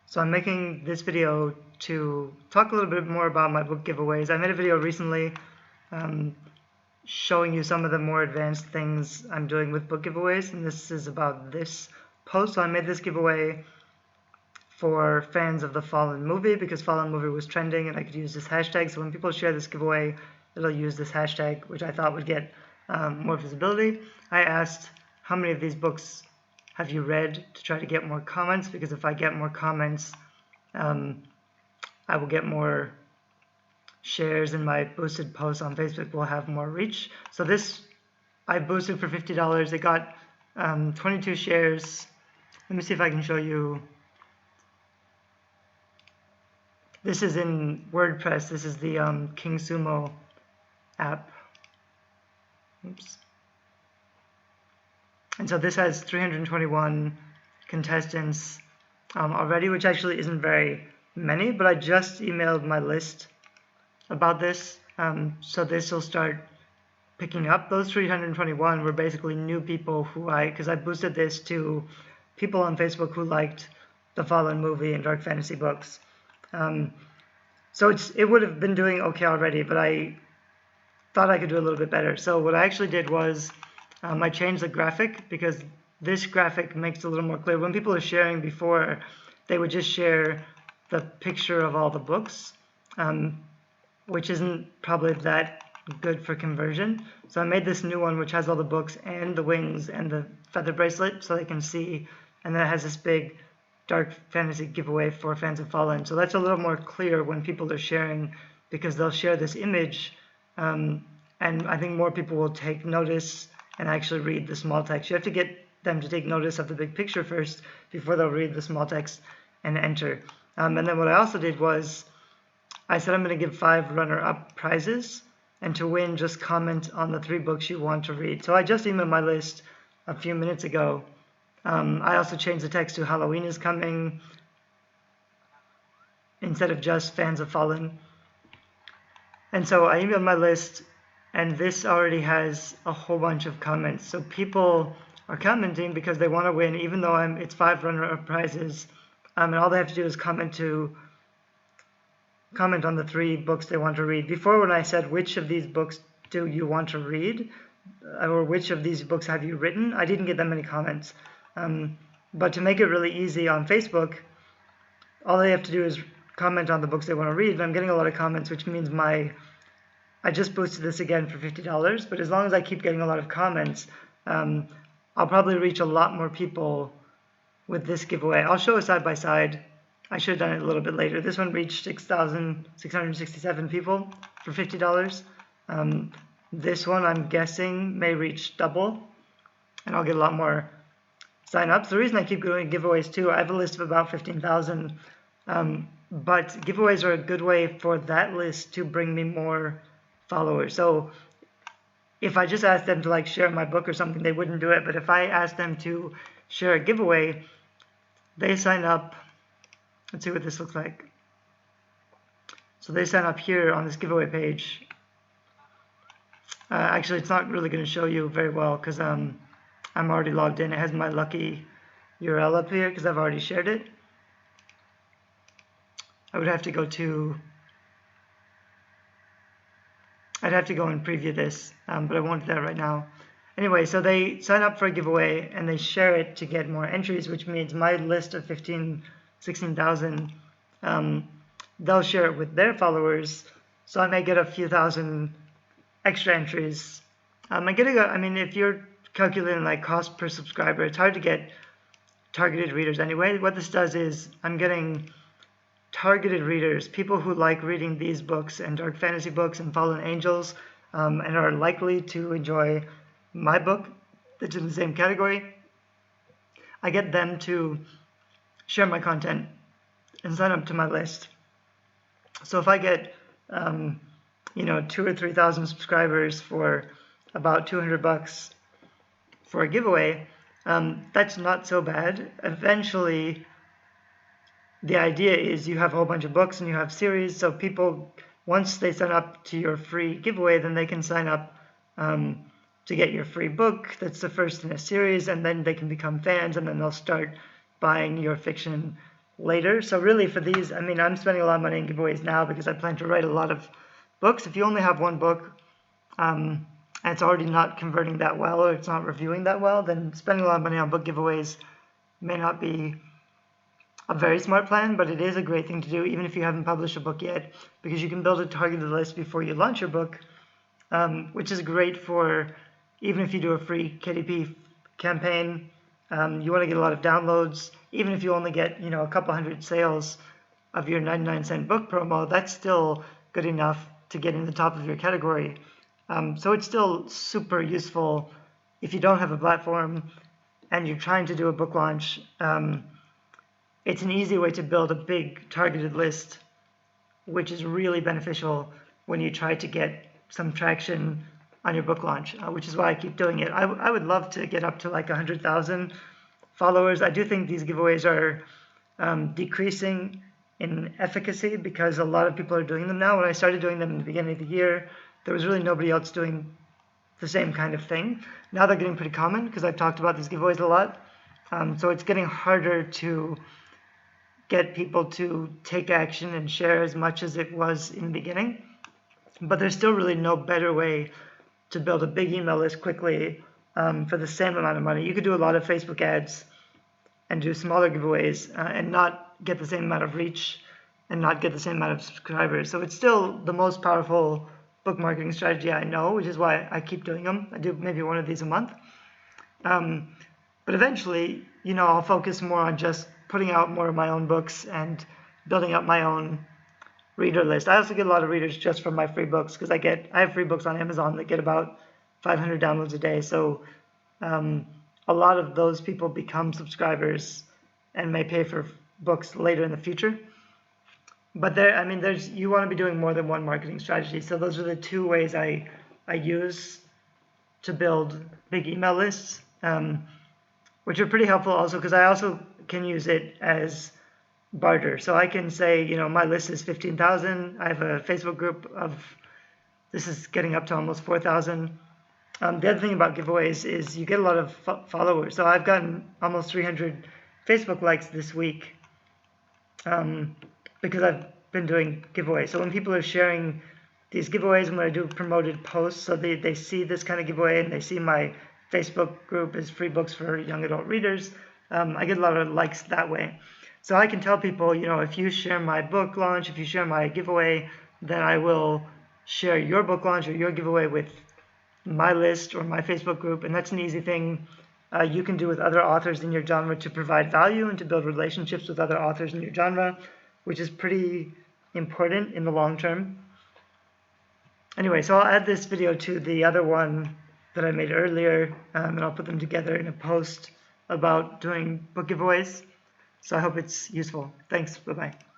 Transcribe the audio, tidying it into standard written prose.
So I'm making this video to talk a little bit more about my book giveaways. I made a video recently showing you some of the more advanced things I'm doing with book giveaways, and this is about this post. So I made this giveaway for fans of the Fallen movie because Fallen movie was trending and I could use this hashtag. So when people share this giveaway, it'll use this hashtag, which I thought would get more visibility. I asked how many of these books have you read to try to get more comments, because if I get more comments, I will get more shares, and my boosted posts on Facebook will have more reach. So this I boosted for $50. It got 22 shares. Let me see if I can show you. This is in WordPress. This is the King Sumo app. Oops. And so this has 321 contestants already, which actually isn't very many, but I just emailed my list about this. So this will start picking up. Those 321 were basically new people because I boosted this to people on Facebook who liked the Fallen movie and dark fantasy books. So it would have been doing okay already, but I thought I could do a little bit better. So what I actually did was I changed the graphic, because this graphic makes it a little more clear. When people are sharing before, they would just share the picture of all the books, which isn't probably that good for conversion. So I made this new one which has all the books and the wings and the feather bracelet so they can see, and then it has this big dark fantasy giveaway for fans of Fallen. So that's a little more clear when people are sharing, because they'll share this image, and I think more people will take notice and actually read the small text. You have to get them to take notice of the big picture first before they'll read the small text and enter. And then what I also did was I said I'm going to give 5 runner-up prizes, and to win, just comment on the 3 books you want to read. So I just emailed my list a few minutes ago. I also changed the text to Halloween is coming instead of just fans of Fallen. And so I emailed my list, and this already has a whole bunch of comments. So people are commenting because they want to win, even though it's 5 runner-up prizes, and all they have to do is comment on the 3 books they want to read. Before, when I said which of these books do you want to read, or which of these books have you written, I didn't get that many comments. But to make it really easy on Facebook, all they have to do is comment on the books they want to read. And I'm getting a lot of comments, which means I just boosted this again for $50. But as long as I keep getting a lot of comments, I'll probably reach a lot more people with this giveaway. I'll show a side by side. I should have done it a little bit later. This one reached 6,667 people for $50. This one, I'm guessing, may reach double, and I'll get a lot more sign-ups. The reason I keep doing giveaways too, I have a list of about 15,000, but giveaways are a good way for that list to bring me more followers. So if I just asked them to share my book or something, they wouldn't do it. But if I ask them to share a giveaway, they sign up. Let's see what this looks like. So they sign up here on this giveaway page. Actually, it's not really going to show you very well because I'm already logged in. It has my lucky URL up here because I've already shared it. I'd have to go and preview this, but I won't do that right now. Anyway, so they sign up for a giveaway and they share it to get more entries, which means my list of 16,000, they'll share it with their followers. So I may get a few thousand extra entries. If you're calculating cost per subscriber, it's hard to get targeted readers anyway. What this does is I'm getting targeted readers, people who like reading these books and dark fantasy books and Fallen Angels, and are likely to enjoy my book that's in the same category. I get them to share my content and sign up to my list. So if I get 2,000 or 3,000 subscribers for about $200 for a giveaway, that's not so bad. Eventually, the idea is you have a whole bunch of books and you have series, so people, once they sign up to your free giveaway, then they can sign up to get your free book that's the first in a series, and then they can become fans, and then they'll start buying your fiction later. So really for these, I mean, I'm spending a lot of money in giveaways now because I plan to write a lot of books. If you only have one book and it's already not converting that well or it's not reviewing that well, then spending a lot of money on book giveaways may not be a very smart plan, but it is a great thing to do even if you haven't published a book yet, because you can build a targeted list before you launch your book, which is great for even if you do a free KDP campaign. You want to get a lot of downloads. Even if you only get, you know, a couple hundred sales of your 99-cent book promo, that's still good enough to get in the top of your category. So it's still super useful if you don't have a platform and you're trying to do a book launch. It's an easy way to build a big targeted list, which is really beneficial when you try to get some traction on your book launch, which is why I keep doing it. I would love to get up to like 100,000 followers. I do think these giveaways are decreasing in efficacy because a lot of people are doing them now. When I started doing them in the beginning of the year, there was really nobody else doing the same kind of thing. Now they're getting pretty common because I've talked about these giveaways a lot. So it's getting harder to get people to take action and share as much as it was in the beginning. But there's still really no better way to build a big email list quickly for the same amount of money. You could do a lot of Facebook ads and do smaller giveaways and not get the same amount of reach and not get the same amount of subscribers. So it's still the most powerful book marketing strategy I know, which is why I keep doing them. I do maybe one of these a month. But eventually, you know, I'll focus more on just putting out more of my own books and building up my own reader list. I also get a lot of readers just from my free books because I have free books on Amazon that get about 500 downloads a day. So a lot of those people become subscribers and may pay for books later in the future. But you want to be doing more than one marketing strategy. So those are the two ways I use to build big email lists, which are pretty helpful also because I also can use it as barter. So I can say, you know, my list is 15,000. I have a Facebook group this is getting up to almost 4,000. The other thing about giveaways is you get a lot of followers. So I've gotten almost 300 Facebook likes this week because I've been doing giveaways. So when people are sharing these giveaways and when I do promoted posts, so they see this kind of giveaway and they see my Facebook group is free books for young adult readers, I get a lot of likes that way. So I can tell people, you know, if you share my book launch, if you share my giveaway, then I will share your book launch or your giveaway with my list or my Facebook group. And that's an easy thing you can do with other authors in your genre to provide value and to build relationships with other authors in your genre, which is pretty important in the long term. Anyway, so I'll add this video to the other one that I made earlier, and I'll put them together in a post about doing book giveaways. So I hope it's useful. Thanks. Bye-bye.